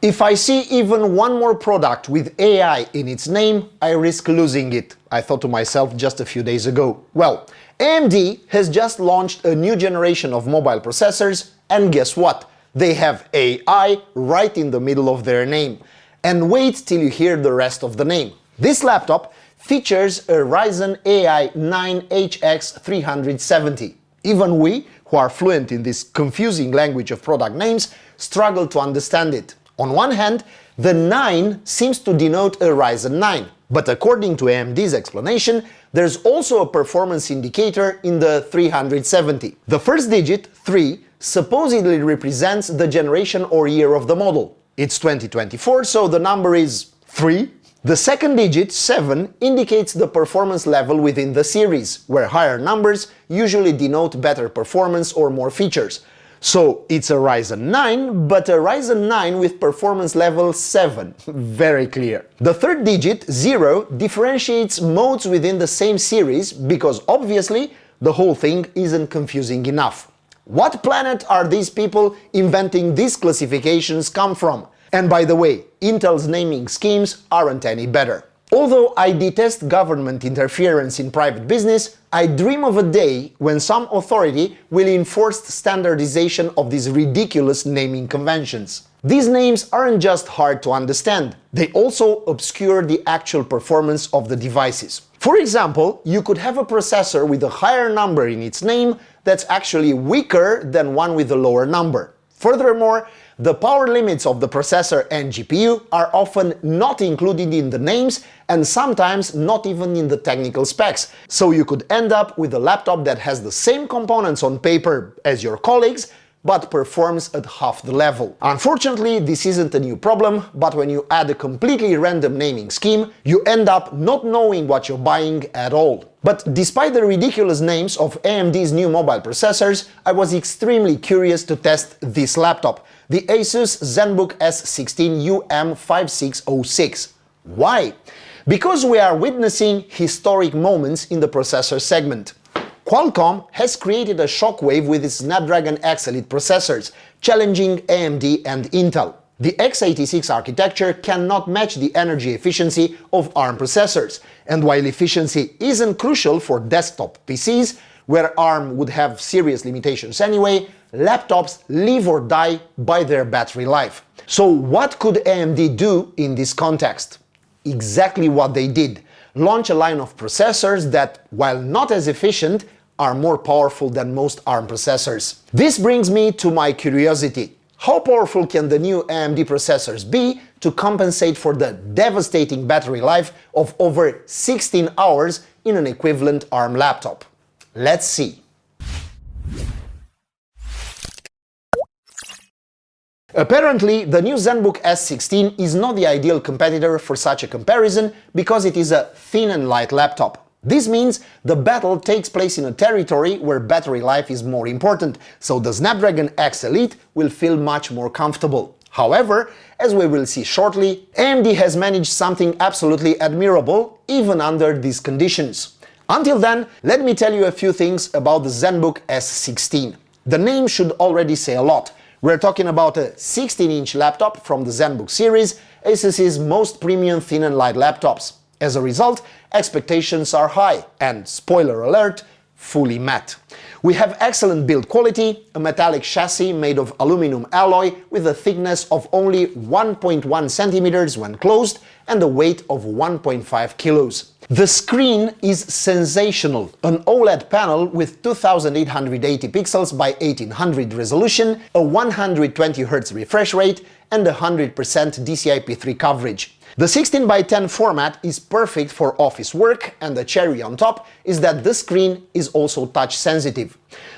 If I see even one more product with AI in its name, I risk losing it, I thought to myself just a few days ago. Well, AMD has just launched a new generation of mobile processors, and guess what? They have AI right in the middle of their name. And wait till you hear the rest of the name. This laptop features a Ryzen AI 9HX370. Even we, who are fluent in this confusing language of product names, struggle to understand it. On one hand, the 9 seems to denote a Ryzen 9, but according to AMD's explanation, there's also a performance indicator in the 370. The first digit, 3, supposedly represents the generation or year of the model. It's 2024, so the number is 3. The second digit, 7, indicates the performance level within the series, where higher numbers usually denote better performance or more features. So it's a Ryzen 9, but a Ryzen 9 with performance level 7. Very clear. The third digit, 0, differentiates modes within the same series because obviously the whole thing isn't confusing enough. What planet are these people inventing these classifications come from? And by the way, Intel's naming schemes aren't any better. Although I detest government interference in private business, I dream of a day when some authority will enforce standardization of these ridiculous naming conventions. These names aren't just hard to understand, they also obscure the actual performance of the devices. For example, you could have a processor with a higher number in its name that's actually weaker than one with a lower number. Furthermore, the power limits of the processor and GPU are often not included in the names and sometimes not even in the technical specs, so you could end up with a laptop that has the same components on paper as your colleagues, but performs at half the level. Unfortunately, this isn't a new problem, but when you add a completely random naming scheme, you end up not knowing what you're buying at all. But despite the ridiculous names of AMD's new mobile processors, I was extremely curious to test this laptop, the Asus ZenBook S16 UM5606. Why? Because we are witnessing historic moments in the processor segment. Qualcomm has created a shockwave with its Snapdragon X Elite processors, challenging AMD and Intel. The x86 architecture cannot match the energy efficiency of ARM processors, and while efficiency isn't crucial for desktop PCs, where ARM would have serious limitations anyway, laptops live or die by their battery life. So what could AMD do in this context? Exactly what they did: launch a line of processors that, while not as efficient, are more powerful than most ARM processors. This brings me to my curiosity. How powerful can the new AMD processors be to compensate for the devastating battery life of over 16 hours in an equivalent ARM laptop? Let's see. Apparently, the new ZenBook S16 is not the ideal competitor for such a comparison because it is a thin and light laptop. This means the battle takes place in a territory where battery life is more important, so the Snapdragon X Elite will feel much more comfortable. However, as we will see shortly, AMD has managed something absolutely admirable, even under these conditions. Until then, let me tell you a few things about the ZenBook S16. The name should already say a lot. We're talking about a 16-inch laptop from the ZenBook series, Asus's most premium thin and light laptops. As a result, expectations are high and, spoiler alert, fully met. We have excellent build quality, a metallic chassis made of aluminum alloy with a thickness of only 1.1 centimeters when closed and a weight of 1.5 kilos. The screen is sensational, an OLED panel with 2880 pixels by 1800 resolution, a 120Hz refresh rate and 100% DCI-P3 coverage. The 16:10 format is perfect for office work, and the cherry on top is that the screen is also touch sensitive.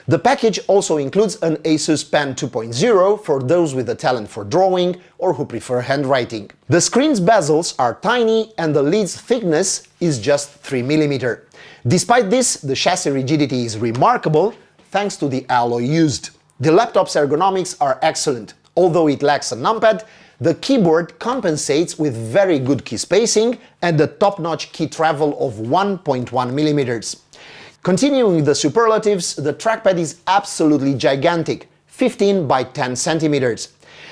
The package also includes an Asus Pen 2.0 for those with a talent for drawing or who prefer handwriting. The screen's bezels are tiny and the lid's thickness is just 3 mm. Despite this, the chassis rigidity is remarkable thanks to the alloy used. The laptop's ergonomics are excellent. Although it lacks a numpad, the keyboard compensates with very good key spacing and the top-notch key travel of 1.1 mm. Continuing the superlatives, the trackpad is absolutely gigantic, 15 by 10 centimeters.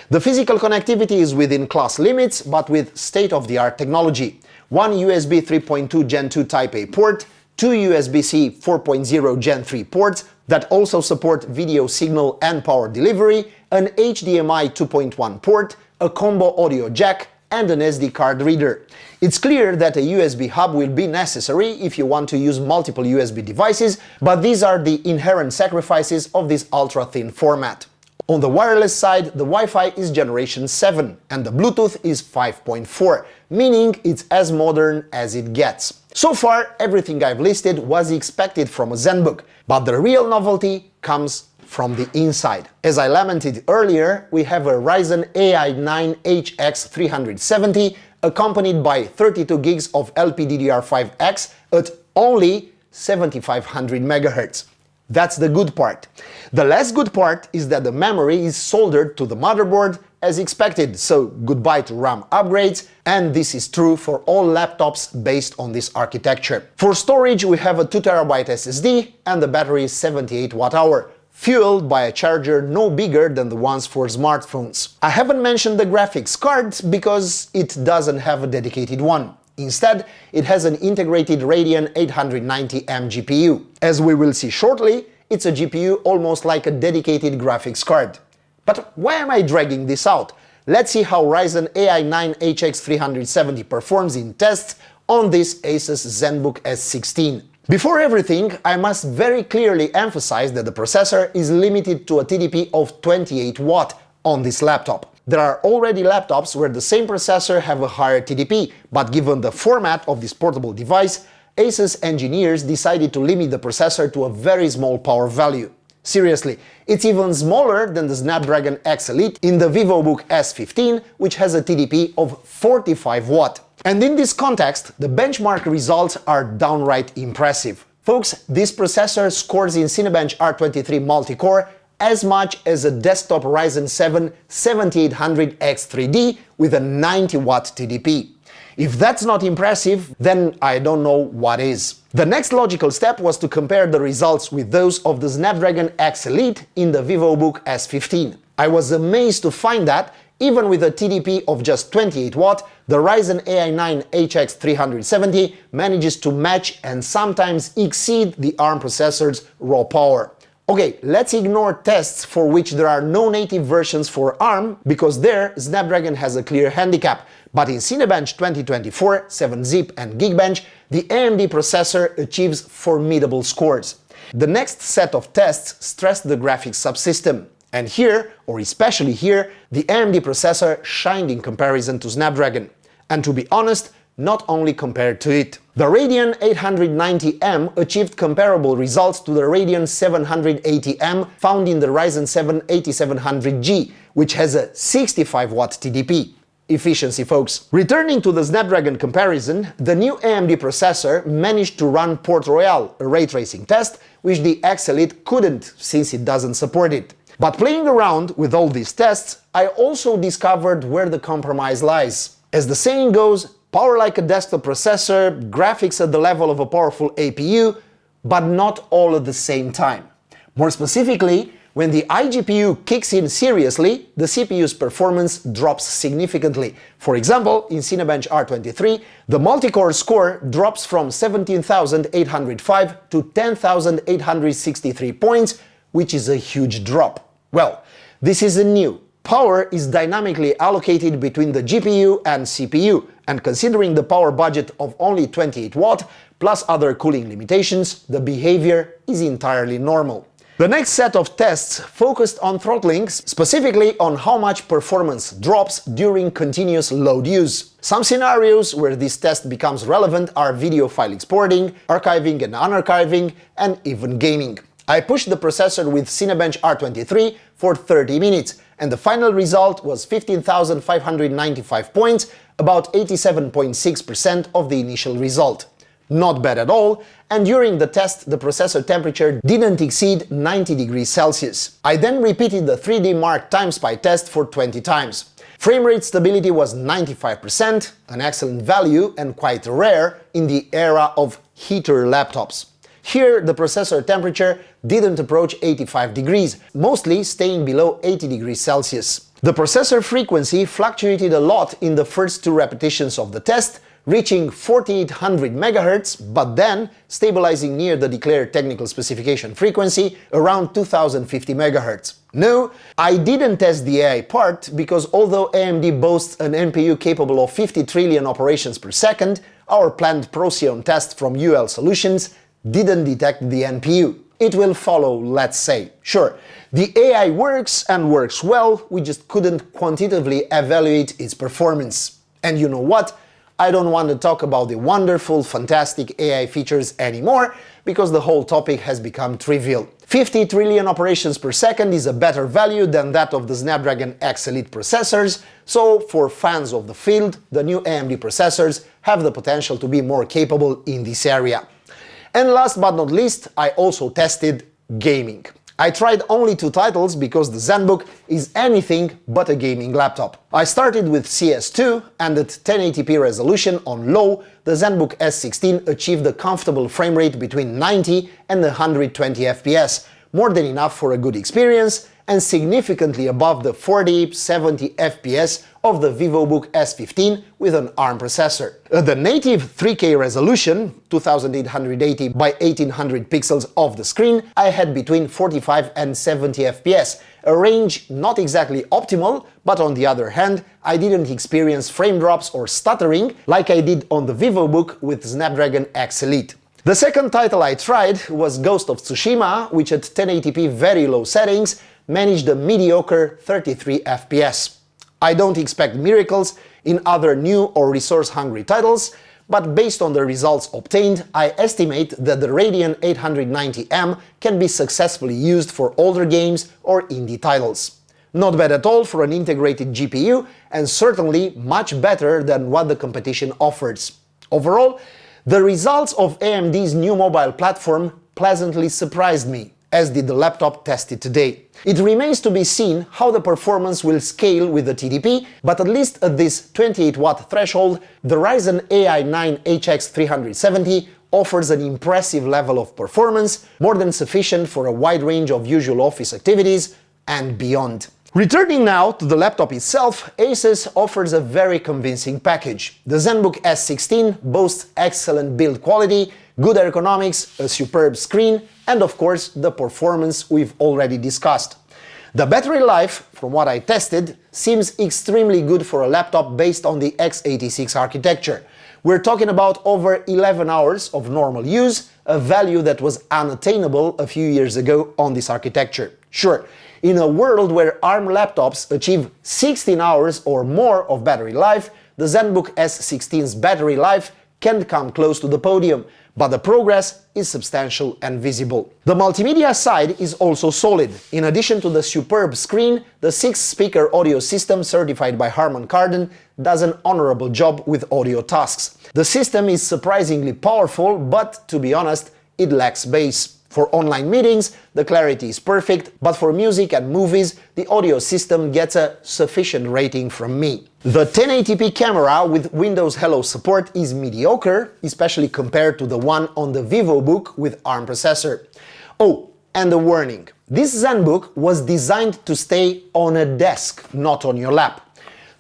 The physical connectivity is within class limits, but with state-of-the-art technology. One USB 3.2 Gen 2 Type A port, two USB-C 4.0 Gen 3 ports that also support video signal and power delivery, an HDMI 2.1 port, a combo audio jack, and an SD card reader. It's clear that a USB hub will be necessary if you want to use multiple USB devices, but these are the inherent sacrifices of this ultra-thin format. On the wireless side, the Wi-Fi is generation 7 and the Bluetooth is 5.4, meaning it's as modern as it gets. So far, everything I've listed was expected from a ZenBook, but the real novelty comes from the inside. As I lamented earlier, we have a Ryzen AI 9 HX370 accompanied by 32 gigs of LPDDR5X at only 7500 MHz. That's the good part. The less good part is that the memory is soldered to the motherboard as expected, so goodbye to RAM upgrades, and this is true for all laptops based on this architecture. For storage, we have a 2TB SSD and the battery is 78 Wh, fueled by a charger no bigger than the ones for smartphones. I haven't mentioned the graphics card because it doesn't have a dedicated one. Instead, it has an integrated Radeon 890M GPU. As we will see shortly, it's a GPU almost like a dedicated graphics card. But why am I dragging this out? Let's see how Ryzen AI 9 HX370 performs in tests on this Asus ZenBook S16. Before everything, I must very clearly emphasize that the processor is limited to a TDP of 28 watt on this laptop. There are already laptops where the same processor have a higher TDP, but given the format of this portable device, Asus engineers decided to limit the processor to a very small power value. Seriously, it's even smaller than the Snapdragon X Elite in the VivoBook S15, which has a TDP of 45 watt. And in this context, the benchmark results are downright impressive. Folks, this processor scores in Cinebench R23 multi-core as much as a desktop Ryzen 7 7800X3D with a 90 watt TDP. If that's not impressive, then I don't know what is. The next logical step was to compare the results with those of the Snapdragon X Elite in the VivoBook S15. I was amazed to find that, even with a TDP of just 28 watt, the Ryzen AI 9 HX370 manages to match and sometimes exceed the ARM processor's raw power. Okay, let's ignore tests for which there are no native versions for ARM, because there Snapdragon has a clear handicap. But in Cinebench 2024, 7-Zip and Geekbench, the AMD processor achieves formidable scores. The next set of tests stress the graphics subsystem. And here, or especially here, the AMD processor shined in comparison to Snapdragon. And to be honest, not only compared to it. The Radeon 890M achieved comparable results to the Radeon 780M found in the Ryzen 7 8700G, which has a 65 watt TDP. Efficiency, folks. Returning to the Snapdragon comparison, the new AMD processor managed to run Port Royal, a ray tracing test, which the X Elite couldn't since it doesn't support it. But playing around with all these tests, I also discovered where the compromise lies. As the saying goes, power like a desktop processor, graphics at the level of a powerful APU, but not all at the same time. More specifically, when the iGPU kicks in seriously, the CPU's performance drops significantly. For example, in Cinebench R23, the multi-core score drops from 17,805 to 10,863 points, which is a huge drop. Well, this isn't new. Power is dynamically allocated between the GPU and CPU, and considering the power budget of only 28 watt, plus other cooling limitations, the behavior is entirely normal. The next set of tests focused on throttling, specifically on how much performance drops during continuous load use. Some scenarios where this test becomes relevant are video file exporting, archiving and unarchiving, and even gaming. I pushed the processor with Cinebench R23 for 30 minutes, and the final result was 15,595 points, about 87.6% of the initial result. Not bad at all, and during the test the processor temperature didn't exceed 90 degrees Celsius. I then repeated the 3D Mark TimeSpy test for 20 times. Frame rate stability was 95%, an excellent value and quite rare in the era of heater laptops. Here, the processor temperature didn't approach 85 degrees, mostly staying below 80 degrees Celsius. The processor frequency fluctuated a lot in the first two repetitions of the test, reaching 4800 MHz, but then stabilizing near the declared technical specification frequency around 2050 MHz. No, I didn't test the AI part because although AMD boasts an NPU capable of 50 trillion operations per second, our planned Procyon test from UL Solutions didn't detect the NPU. It will follow, let's say. Sure, the AI works and works well, we just couldn't quantitatively evaluate its performance. And you know what? I don't want to talk about the wonderful, fantastic AI features anymore, because the whole topic has become trivial. 50 trillion operations per second is a better value than that of the Snapdragon X Elite processors, so for fans of the field, the new AMD processors have the potential to be more capable in this area. And last but not least, I also tested gaming. I tried only two titles because the ZenBook is anything but a gaming laptop. I started with CS2 and at 1080p resolution on low, the ZenBook S16 achieved a comfortable frame rate between 90 and 120 FPS, more than enough for a good experience and significantly above the 40-70 FPS of the VivoBook S15 with an ARM processor. At the native 3K resolution, 2880 by 1800 pixels of the screen, I had between 45 and 70 FPS, a range not exactly optimal, but on the other hand, I didn't experience frame drops or stuttering like I did on the VivoBook with Snapdragon X Elite. The second title I tried was Ghost of Tsushima, which at 1080p very low settings managed a mediocre 33 FPS. I don't expect miracles in other new or resource-hungry titles, but based on the results obtained, I estimate that the Radeon 890M can be successfully used for older games or indie titles. Not bad at all for an integrated GPU, and certainly much better than what the competition offers. Overall, the results of AMD's new mobile platform pleasantly surprised me, as did the laptop tested today. It remains to be seen how the performance will scale with the TDP, but at least at this 28-watt threshold, the Ryzen AI 9 HX370 offers an impressive level of performance, more than sufficient for a wide range of usual office activities and beyond. Returning now to the laptop itself, Asus offers a very convincing package. The ZenBook S16 boasts excellent build quality, good ergonomics, a superb screen, and of course the performance we've already discussed. The battery life, from what I tested, seems extremely good for a laptop based on the x86 architecture. We're talking about over 11 hours of normal use, a value that was unattainable a few years ago on this architecture. Sure, in a world where ARM laptops achieve 16 hours or more of battery life, the ZenBook S16's battery life can't come close to the podium, but the progress is substantial and visible. The multimedia side is also solid. In addition to the superb screen, the 6-speaker audio system certified by Harman Kardon does an honorable job with audio tasks. The system is surprisingly powerful, but to be honest, it lacks bass. For online meetings, the clarity is perfect, but for music and movies, the audio system gets a sufficient rating from me. The 1080p camera with Windows Hello support is mediocre, especially compared to the one on the VivoBook with ARM processor. Oh, and a warning. This ZenBook was designed to stay on a desk, not on your lap.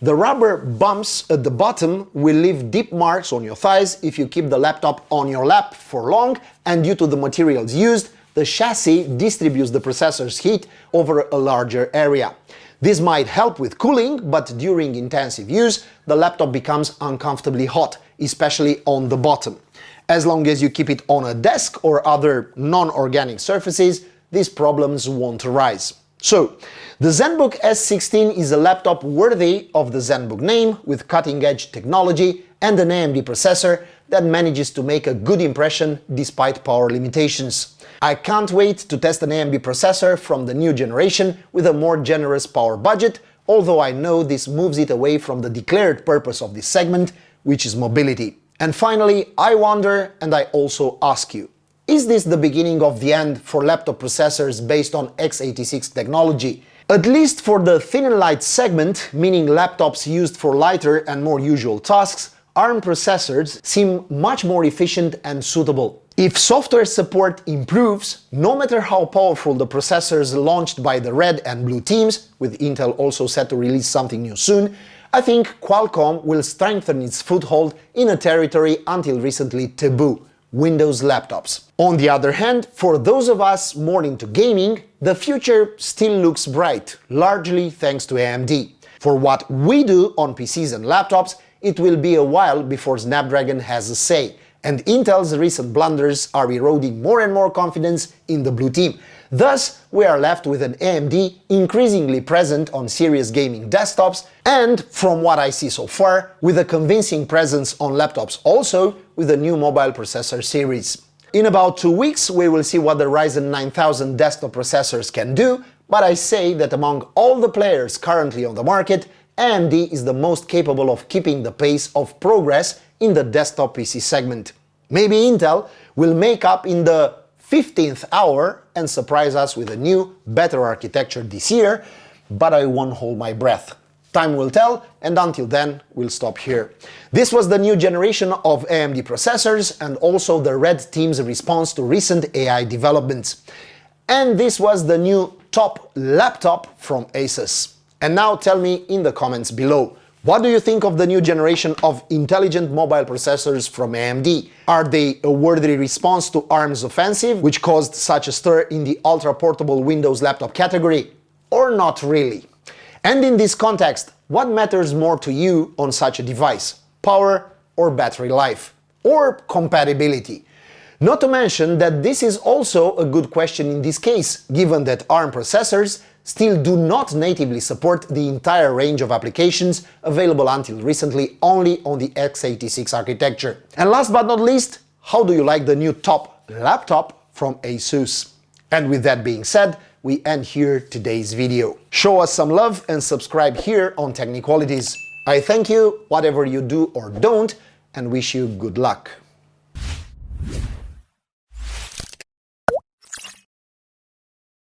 The rubber bumps at the bottom will leave deep marks on your thighs if you keep the laptop on your lap for long, and due to the materials used, the chassis distributes the processor's heat over a larger area. This might help with cooling, but during intensive use, the laptop becomes uncomfortably hot, especially on the bottom. As long as you keep it on a desk or other non-organic surfaces, these problems won't arise. So, the ZenBook S16 is a laptop worthy of the ZenBook name, with cutting-edge technology and an AMD processor that manages to make a good impression despite power limitations. I can't wait to test an AMD processor from the new generation with a more generous power budget, although I know this moves it away from the declared purpose of this segment, which is mobility. And finally, I wonder, and I also ask you, is this the beginning of the end for laptop processors based on x86 technology? At least for the thin and light segment, meaning laptops used for lighter and more usual tasks, ARM processors seem much more efficient and suitable. If software support improves, no matter how powerful the processors launched by the red and blue teams, with Intel also set to release something new soon, I think Qualcomm will strengthen its foothold in a territory until recently taboo: Windows laptops. On the other hand, for those of us more into gaming, the future still looks bright, largely thanks to AMD. For what we do on PCs and laptops, it will be a while before Snapdragon has a say, and Intel's recent blunders are eroding more and more confidence in the blue team. Thus, we are left with an AMD increasingly present on serious gaming desktops, and, from what I see so far, with a convincing presence on laptops also, with a new mobile processor series. In about 2 weeks, we will see what the Ryzen 9000 desktop processors can do, but I say that among all the players currently on the market, AMD is the most capable of keeping the pace of progress in the desktop PC segment. Maybe Intel will make up in the 15th hour and surprise us with a new, better architecture this year, but I won't hold my breath. Time will tell, and until then, we'll stop here. This was the new generation of AMD processors and also the red team's response to recent AI developments. And this was the new top laptop from Asus. And now tell me in the comments below, what do you think of the new generation of intelligent mobile processors from AMD? Are they a worthy response to ARM's offensive, which caused such a stir in the ultra-portable Windows laptop category? Or not really? And in this context, what matters more to you on such a device? Power or battery life? Or compatibility? Not to mention that this is also a good question in this case, given that ARM processors still do not natively support the entire range of applications available until recently only on the x86 architecture. And last but not least, how do you like the new top laptop from Asus? And with that being said, we end here today's video. Show us some love and subscribe here on Techniqualities. I thank you, whatever you do or don't, and wish you good luck.